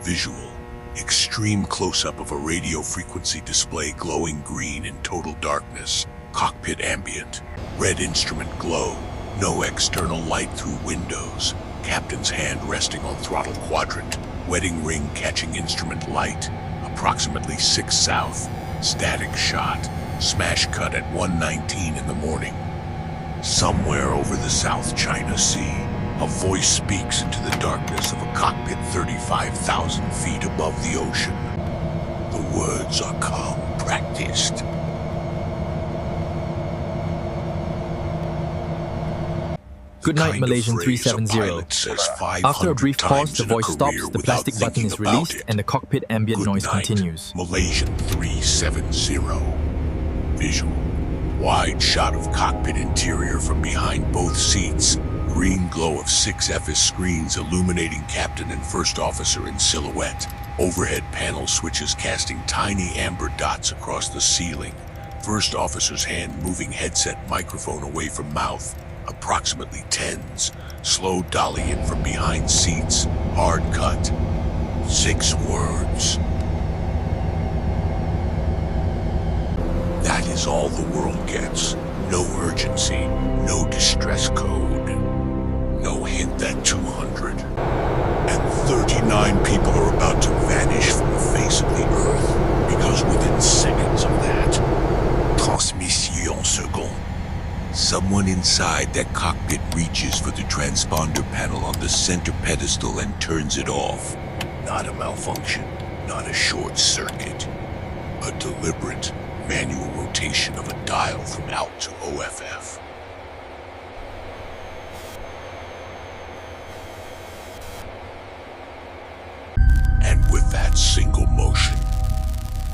Visual: extreme close-up of a radio frequency display glowing green in total darkness. Cockpit ambient: red instrument glow, no external light through windows. Captain's hand resting on throttle quadrant. Wedding ring catching instrument light. Approximately 6 south. Static shot. Smash cut at 1:19 in the morning. Somewhere over the South China Sea, a voice speaks into the darkness of a cockpit 35,000 feet above the ocean. The words are calm, practiced. Good night, Malaysian 370. After a brief pause, the voice stops, the plastic button is released, and the cockpit ambient noise continues. Malaysian 370. Visual: wide shot of cockpit interior from behind both seats. Green glow of 6 FS screens illuminating captain and first officer in silhouette. Overhead panel switches casting tiny amber dots across the ceiling. First officer's hand moving headset microphone away from mouth. Approximately 10s. Slow dolly in from behind seats. Hard cut. 6 words. That is all the world gets. No urgency. No distress code. No hint that 239 people are about to vanish from the face of the earth. Because within seconds of that, transmission second, someone inside that cockpit reaches for the transponder panel on the center pedestal and turns it off. Not a malfunction, not a short circuit. A deliberate, manual rotation of a dial from out to OFF. And with that single motion,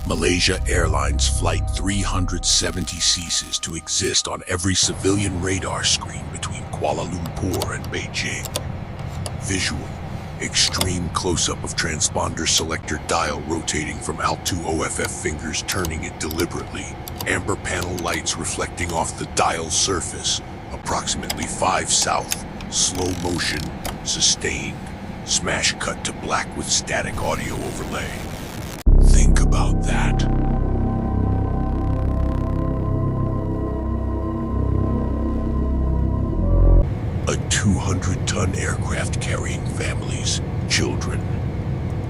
Malaysia Airlines Flight 370 ceases to exist on every civilian radar screen between Kuala Lumpur and Beijing. Visual: extreme close-up of transponder selector dial rotating from alt to OFF, fingers turning it deliberately. Amber panel lights reflecting off the dial surface. Approximately 5 south. Slow motion. Sustained. Smash cut to black with static audio overlay. Think about that. A 200-ton aircraft carrying families, children,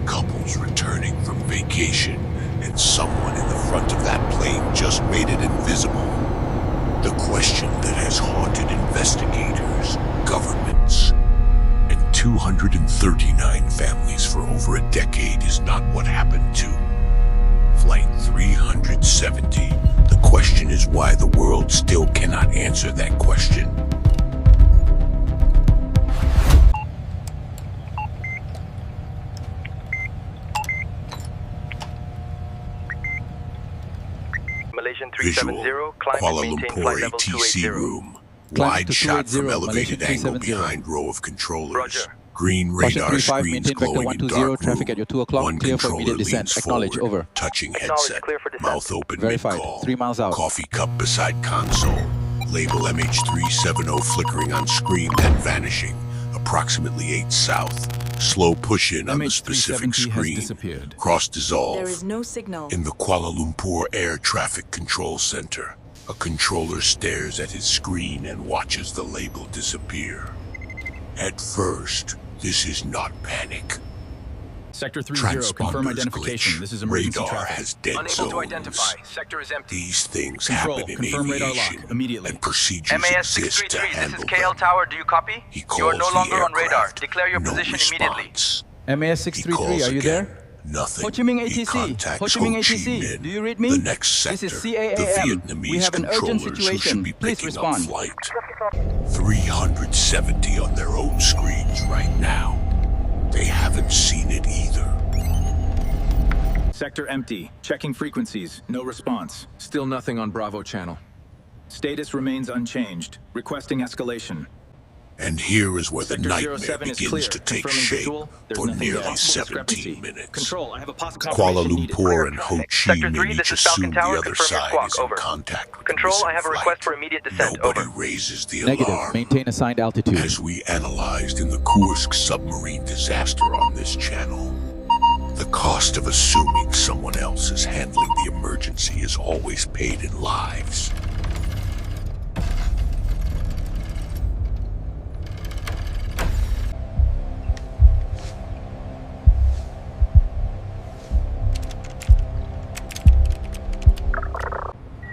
couples returning from vacation, and someone in the front of that plane just made it invisible. The question that has haunted investigators, governments, and 239 families for over a decade is not what happened to Flight 370. The question is why the world still cannot answer that question. Malaysian Visual: 370, climb Kuala and maintain Lumpur flight level ATC 280. room. Climb Wide to shot from 280, elevated Malaysian angle 370. behind row of controllers. Roger. Green Caution radar 35, screens maintain vector glowing in 120, dark traffic at your 2 o'clock, One clear for controller immediate descent, leans acknowledge, forward, over. touching Acknowledge, headset, clear for descent. mouth open Verified, mid-call. 3 miles out. Coffee cup beside console. Label MH370 flickering on screen, then vanishing. Approximately 8 south. Slow push-in on the specific MH370 has screen. disappeared. Cross dissolve. There is no signal. In the Kuala Lumpur Air Traffic Control Center, a controller stares at his screen and watches the label disappear. At first, this is not panic. Sector 30, confirm Transponders identification. glitch. This is emergency Radar traffic. has dead Unable zones. to identify. Sector is empty. These things Control, happen in confirm radar aviation, lock immediately. and procedures MAS exist to 633, this handle is KL them. Tower, do you copy? He You are calls no the longer on radar. aircraft. Declare your No position immediately. response. MAS He 633, calls are you again. there? Nothing. Ho Chi Minh He ATC. contacts Ho Chi Minh Ho Chi ATC. Minh. Do you read me? The next sector. This is The CAAM. Vietnamese We have an urgent controllers who should situation. be Please picking up respond. flight. 370 on their own screens right now. They haven't seen it either. Sector empty. Checking frequencies. No response. Still nothing on Bravo channel. Status remains unchanged. Requesting escalation. And here is where the Sector nightmare 07 is begins clear. to take Confirming shape visual. There's for nothing nearly there. Possible 17 discrepancy. minutes. Control, I have a possible Kuala confirmation needed. Lumpur and Ho Chi Sector Minh 3, each this is Falcon assume the Tower, other confirm your side squawk, is in over. contact with Control, the I have a missing request flight. for immediate descent, Nobody over. raises the Negative. alarm. Maintain assigned altitude. As we analyzed in the Kursk submarine disaster on this channel, cost of assuming someone else is handling the emergency is always paid in lives.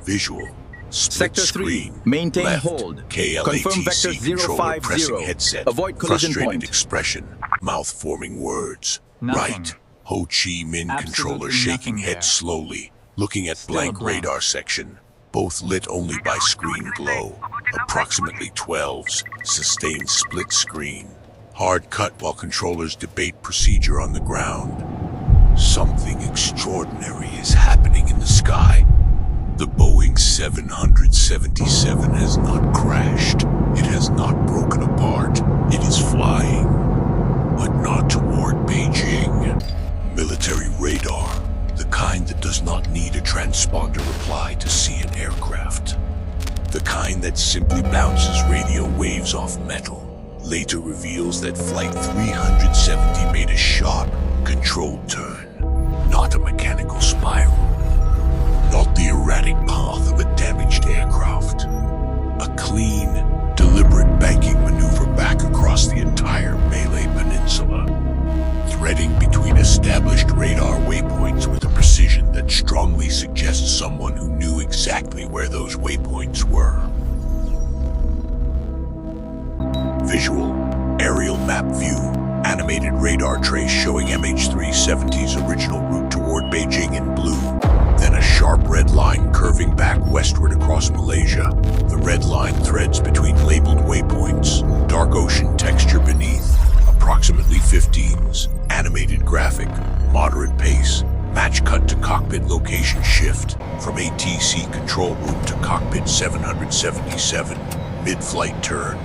Visual. Split Sector 3, screen. maintain Left. hold. KLATC Confirm vector controller pressing 050. headset. Avoid collision Frustrated point. expression. Mouth forming words. Nothing. Right. Ho Chi Minh controller Absolutely shaking nothing head there. slowly, looking at Still blank blank. radar section. Both lit only by screen glow. Approximately 12s. Sustained split screen. Hard cut while controllers debate procedure on the ground. Something extraordinary is happening in the sky. The Boeing 777 has not crashed. It has not broken apart. It is flying, but not toward Beijing. Military radar, the kind that does not need a transponder reply to see an aircraft. The kind that simply bounces radio waves off metal. Later reveals that Flight 370 made a sharp, controlled turn, not a mechanical spiral. Not the erratic path of a damaged aircraft. A clean, deliberate banking maneuver back across the entire Malay Peninsula, threading between established radar waypoints with a precision that strongly suggests someone who knew exactly where those waypoints were. Visual, aerial map view, animated radar trace showing MH370's original route toward Beijing in blue. Then a sharp red line curving back westward across Malaysia. The red line threads between labeled waypoints, dark ocean texture beneath, approximately 15s, animated graphic, moderate pace, match cut to cockpit location shift, from ATC control room to cockpit 777, mid-flight turn,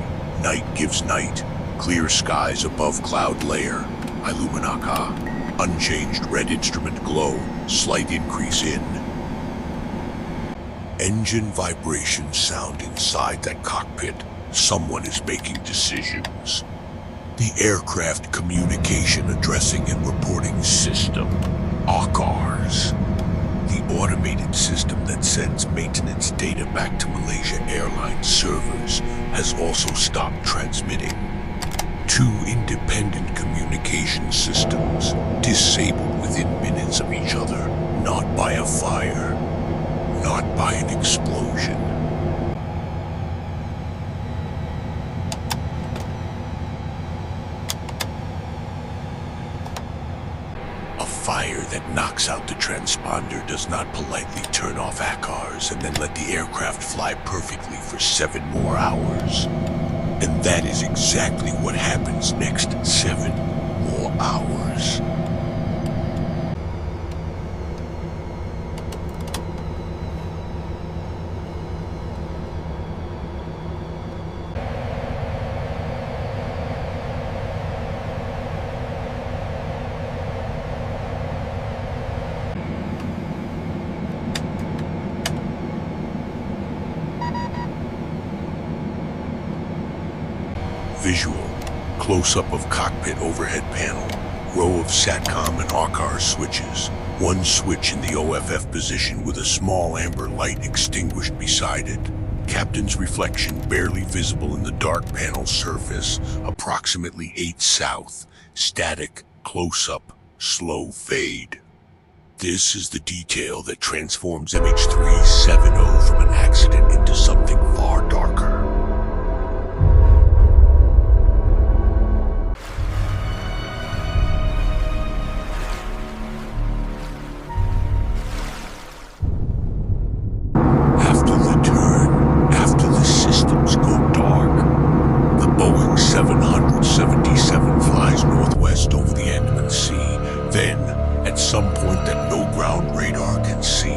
night gives night, clear skies above cloud layer, Iluminaka, unchanged red instrument glow, slight increase in. Engine vibrations sound inside that cockpit. Someone is making decisions. The Aircraft Communication Addressing and Reporting System, ACARS. The automated system that sends maintenance data back to Malaysia Airlines servers has also stopped transmitting. Two independent communication systems, disabled within minutes of each other, not by a fire, not by an explosion. A fire that knocks out the transponder does not politely turn off ACARS and then let the aircraft fly perfectly for 7 more hours. And that is exactly what happens next 7 more hours. Visual, close-up of cockpit overhead panel, row of SATCOM and ACARS switches, one switch in the OFF position with a small amber light extinguished beside it. Captain's reflection barely visible in the dark panel surface, approximately 8 south, static, close-up, slow fade. This is the detail that transforms MH370 from an accident into something far darker. After the turn, after the systems go dark, the Boeing 777 flies northwest over the Andaman Sea. Then, at some point that no ground radar can see,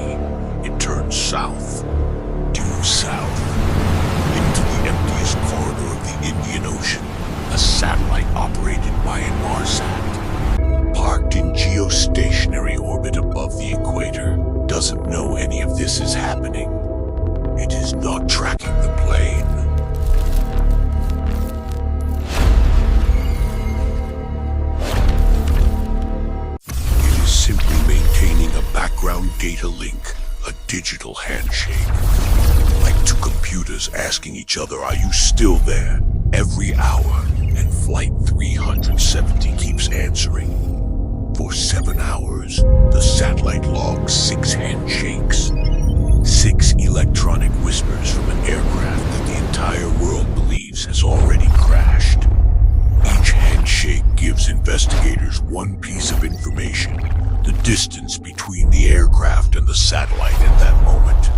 it turns south, due south, into the emptiest corridor of the Indian Ocean, a satellite operated by Inmarsat. Parked in geostationary orbit above the equator, doesn't know any of this is happening. It is not tracking the plane. It is data link, a digital handshake. Like two computers asking each other, "Are you still there?" every hour, and Flight 370 keeps answering. For 7 hours, the satellite logs 6 handshakes. 6 electronic whispers from an aircraft that the entire world believes has already crashed. Each handshake gives investigators one piece of information: the distance between the aircraft and the satellite at that moment.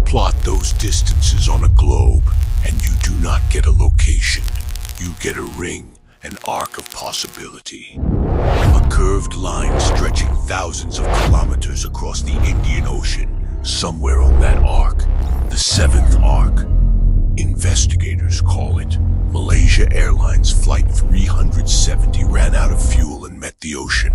Plot those distances on a globe, and you do not get a location. You get a ring, an arc of possibility. A curved line stretching thousands of kilometers across the Indian Ocean, somewhere on that arc, the 7th arc. Investigators call it Malaysia Airlines Flight 370 ran out of fuel and met the ocean.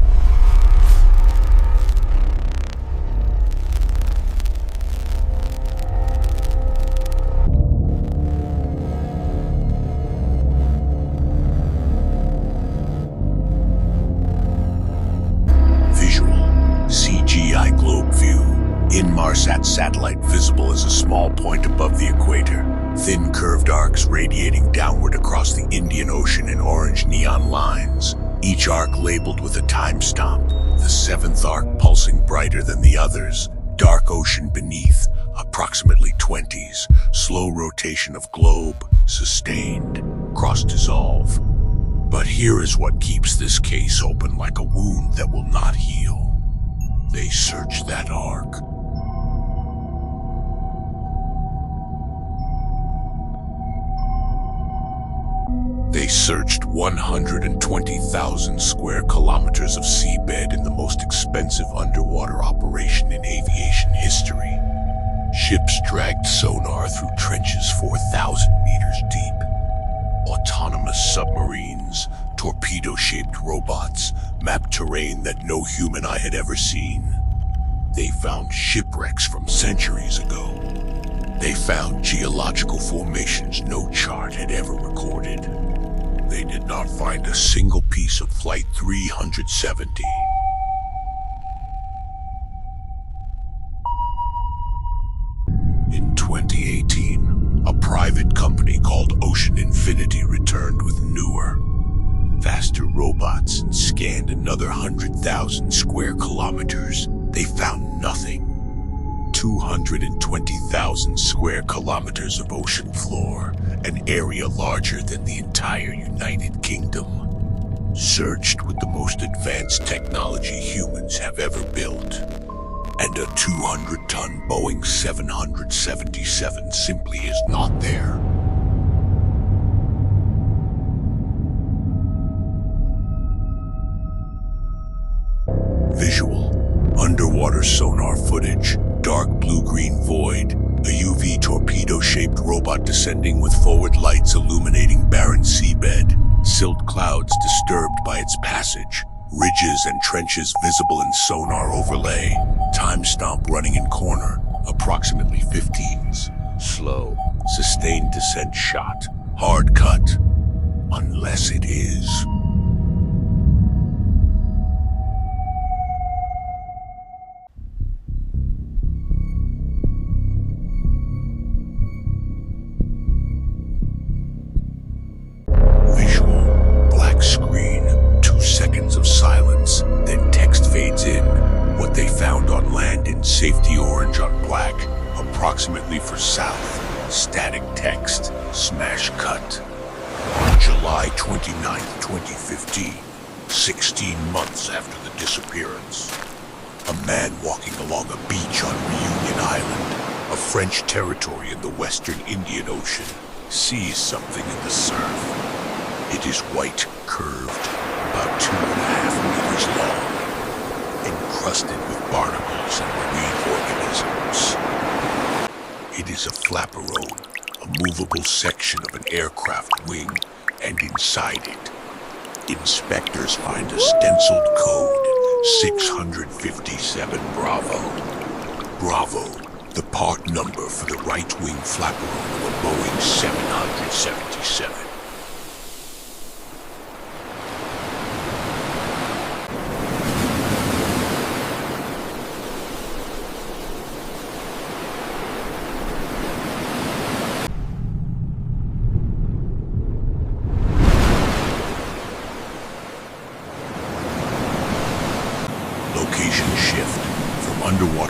CGI globe view. Inmarsat satellite visible as a small point above the equator. Thin curved arcs radiating downward across the Indian Ocean in orange neon lines. Each arc labeled with a timestamp. The 7th arc pulsing brighter than the others. Dark ocean beneath, approximately 20s. Slow rotation of globe, sustained. Cross dissolve. But here is what keeps this case open like a wound that will not heal. They searched that arc. They searched 120,000 square kilometers of seabed in the most expensive underwater operation in aviation history. Ships dragged sonar through trenches 4,000 meters deep. Autonomous submarines, torpedo-shaped robots, mapped terrain that no human eye had ever seen. They found shipwrecks from centuries ago. They found geological formations no chart had ever recorded. They did not find a single piece of Flight 370. In 2018, a private company called Ocean Infinity returned with newer, faster robots and scanned another 100,000 square kilometers. They found nothing. 220,000 square kilometers of ocean floor, an area larger than the entire United Kingdom. Searched with the most advanced technology humans have ever built. And a 200-ton Boeing 777 simply is not there. Visual. Underwater sonar footage. Dark blue-green void. A UV torpedo-shaped robot descending with forward lights illuminating barren seabed. Silt clouds disturbed by its passage. Ridges and trenches visible in sonar overlay. Timestamp running in corner. Approximately 15s. Slow. Sustained descent shot. Hard cut. Unless it is. Visual. Black screen. 2 seconds of silence. Then text fades in. What they found on land in safety orange on black. Approximately for south. Static text. Smash cut. On July 29, 2015, 16 months after the disappearance, a man walking along a beach on Réunion Island, a French territory in the western Indian Ocean, sees something in the surf. It is white, curved, about 2.5 meters long, encrusted with barnacles and marine organisms. It is a Flaperon, a movable section of an aircraft wing, and inside it, inspectors find a stenciled code, 657 Bravo. Bravo, the part number for the right-wing Flaperon of a Boeing 777.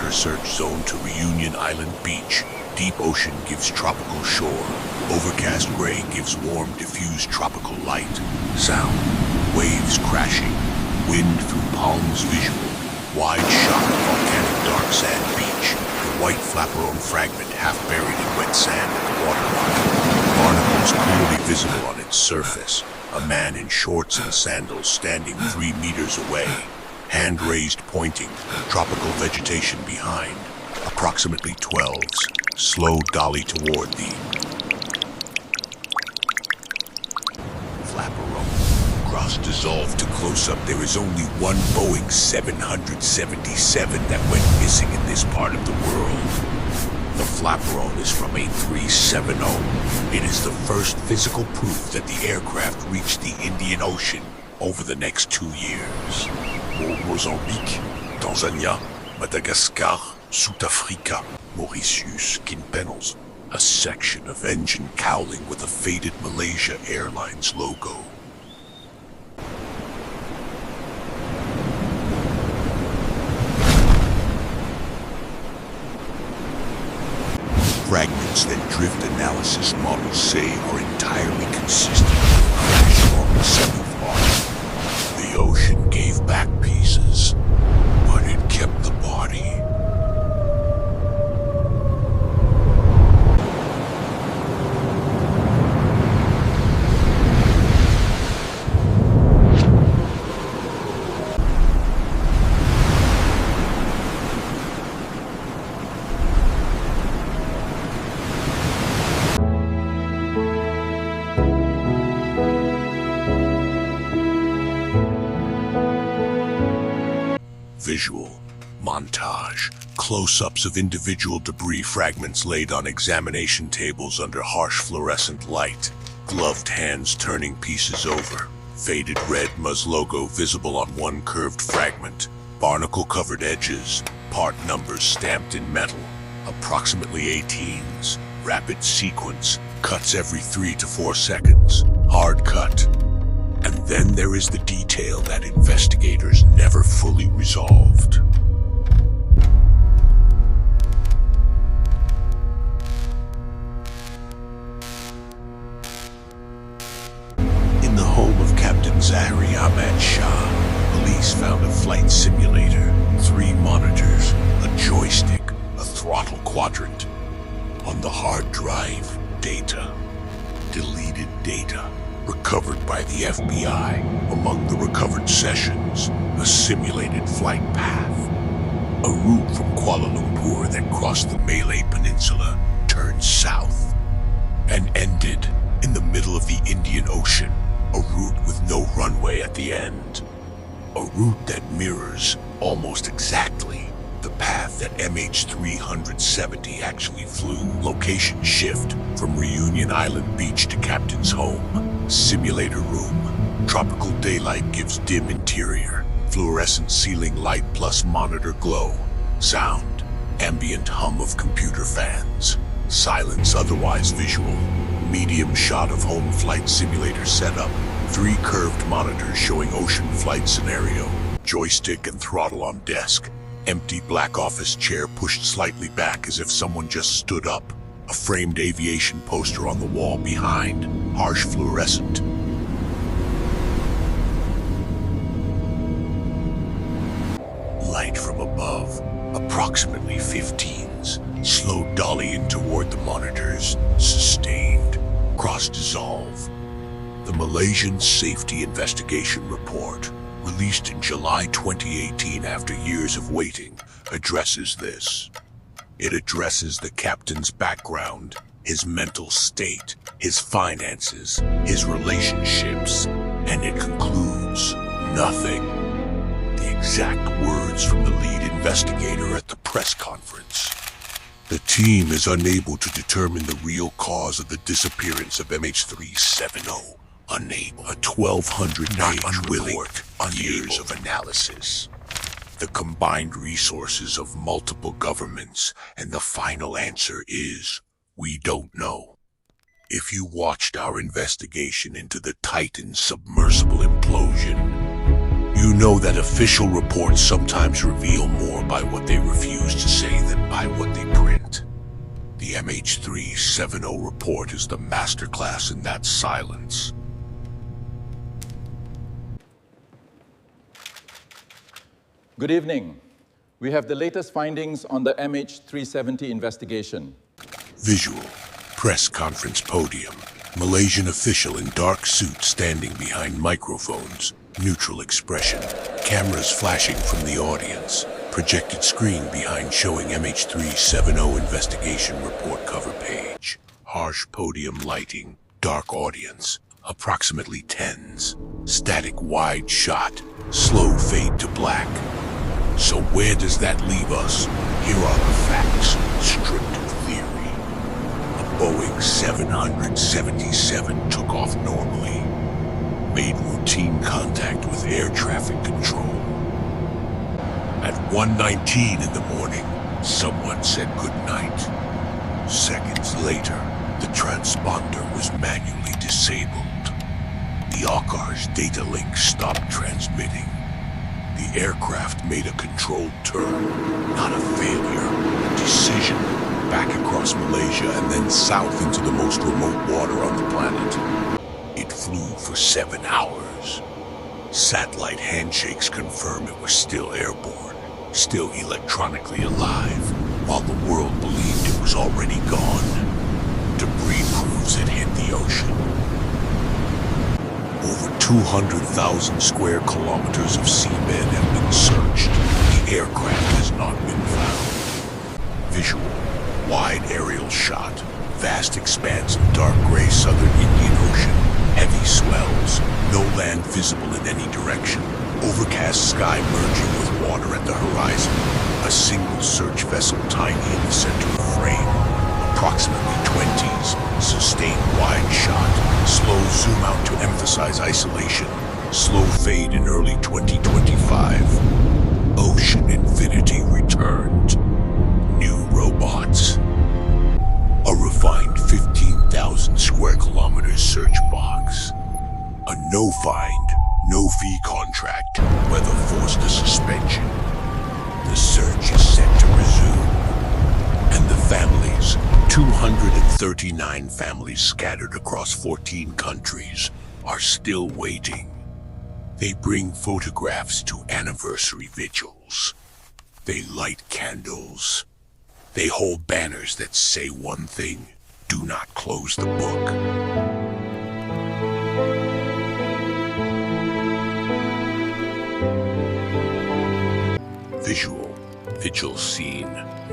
water search zone to Réunion Island beach. Deep ocean gives tropical shore. Overcast gray gives warm, diffused tropical light. Sound. Waves crashing. Wind through palms visual. Wide shot of volcanic dark sand beach. The white Flaperon fragment half buried in wet sand at the waterline. Barnacles clearly visible on its surface. A man in shorts and sandals standing 3 meters away. Hand raised pointing. Tropical vegetation behind. Approximately 12s. Slow dolly toward thee. Flaperon. Cross dissolved to close up. There is only one Boeing 777 that went missing in this part of the world. The Flaperon is from a 370. It is the first physical proof that the aircraft reached the Indian Ocean over the next 2 years. Mozambique, Tanzania, Madagascar, South Africa, Mauritius, Kinpenals. A section of engine cowling with a faded Malaysia Airlines logo. Fragments that drift analysis models say are entirely consistent with a crash along the 7th arc. The ocean gave back pieces, but it kept the body. Visual, montage, close-ups of individual debris fragments laid on examination tables under harsh fluorescent light, gloved hands turning pieces over, faded red Muz logo visible on one curved fragment, barnacle-covered edges, part numbers stamped in metal, approximately 18s, rapid sequence, cuts every 3 to 4 seconds, hard cut. And then there is the detail that investigators never fully resolved. In the home of Captain Zahri Ahmad Shah, police found a flight simulator, 3 monitors, a joystick, a throttle quadrant. On the hard drive, data. Deleted data. Recovered by the FBI. Among the recovered sessions, a simulated flight path. A route from Kuala Lumpur that crossed the Malay Peninsula turned south and ended in the middle of the Indian Ocean. A route with no runway at the end. A route that mirrors, almost exactly, the path that MH370 actually flew. Location shift from Réunion Island beach to Captain's home. Simulator room. Tropical daylight gives dim interior. Fluorescent ceiling light plus monitor glow. Sound. Ambient hum of computer fans. Silence otherwise visual. Medium shot of home flight simulator setup. 3 curved monitors showing ocean flight scenario. Joystick and throttle on desk. Empty black office chair pushed slightly back as if someone just stood up. A framed aviation poster on the wall behind. Harsh fluorescent. Light from above. Approximately 15s. Slow dolly in toward the monitors. Sustained. Cross dissolve. The Malaysian Safety Investigation Report, released in July 2018 after years of waiting, addresses this. It addresses the captain's background, his mental state, his finances, his relationships, and it concludes nothing. The exact words from the lead investigator at the press conference. The team is unable to determine the real cause of the disappearance of MH370. Unable. A 1,200-page report, years of analysis. The combined resources of multiple governments, and the final answer is, we don't know. If you watched our investigation into the Titan submersible implosion, you You know that official reports sometimes reveal more by what they refuse to say than by what they print. The MH370 report is the masterclass in that silence. Good evening. We have the latest findings on the MH370 investigation. Visual. Press conference podium. Malaysian official in dark suit standing behind microphones. Neutral expression. Cameras flashing from the audience. Projected screen behind showing MH370 investigation report cover page. Harsh podium lighting. Dark audience. Approximately tens. Static wide shot. Slow fade to black. So where does that leave us? Here are the facts, stripped of theory. A Boeing 777 took off normally. Made routine contact with air traffic control. At 1:19 in the morning, someone said goodnight. Seconds later, the transponder was manually disabled. The AUKAR's data link stopped transmitting. The aircraft made a controlled turn, not a failure, a decision, back across Malaysia and then south into the most remote water on the planet. It flew for 7 hours. Satellite handshakes confirm it was still airborne, still electronically alive, while the world believed it was already gone. Debris proves it hit the ocean. Over 200,000 square kilometers of seabed have been searched. The aircraft has not been found. Visual, wide aerial shot, vast expanse of dark gray southern Indian Ocean, heavy swells, no land visible in any direction, overcast sky merging with water at the horizon, a single search vessel tiny in the center of frame, approximately 20s, sustained wide shot, slow zoom out to emphasize isolation, slow fade in early 2025. Ocean infinity returned. New robots. A refined 15,000 square kilometers search box. A no find, no fee contract, weather forced a suspension. The search is set to resume. And the families, 239 families scattered across 14 countries, are still waiting. They bring photographs to anniversary vigils. They light candles. They hold banners that say one thing: do not close the book. Visual, vigil scene,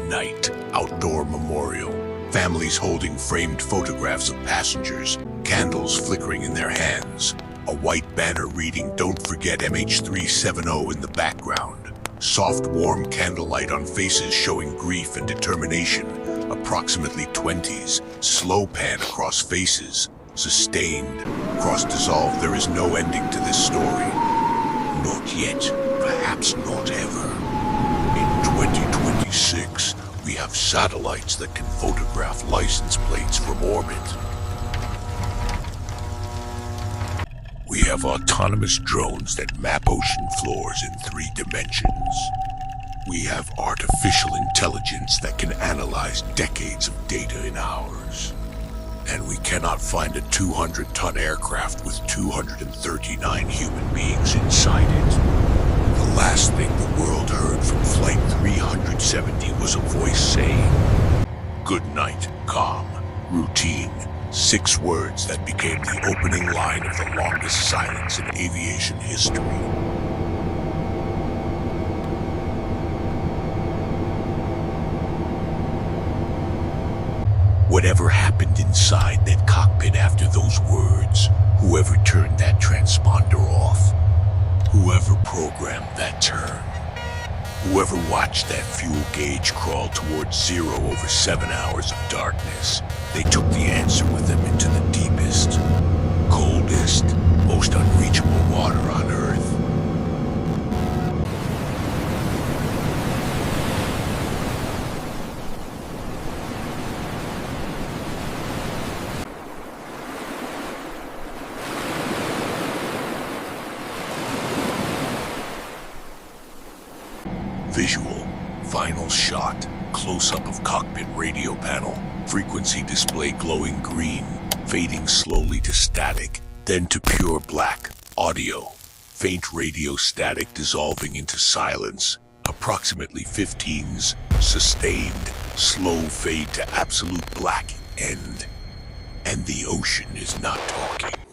night, outdoor memorial, families holding framed photographs of passengers, candles flickering in their hands, a white banner reading "Don't forget MH370" in the background, soft warm candlelight on faces showing grief and determination, approximately 20s, slow pan across faces, sustained, cross-dissolved. There is no ending to this story. Not yet, perhaps not ever. In 2026, we have satellites that can photograph license plates from orbit. We have autonomous drones that map ocean floors in 3 dimensions. We have artificial intelligence that can analyze decades of data in hours. And we cannot find a 200-ton aircraft with 239 human beings inside it. The last thing the world heard from Flight 370 was a voice saying, "Good night, calm, routine." 6 words that became the opening line of the longest silence in aviation history. Whatever happened inside that cockpit after those words, whoever turned that transponder off, whoever programmed that turn, whoever watched that fuel gauge crawl towards zero over 7 hours of darkness, they took the answer with them into the deepest, coldest, most unreachable water on Earth. Visual. Final shot. Close-up of cockpit radio panel. Frequency display glowing green, fading slowly to static, then to pure black. Audio. Faint radio static dissolving into silence. Approximately 15s. Sustained. Slow fade to absolute black end. And the ocean is not talking.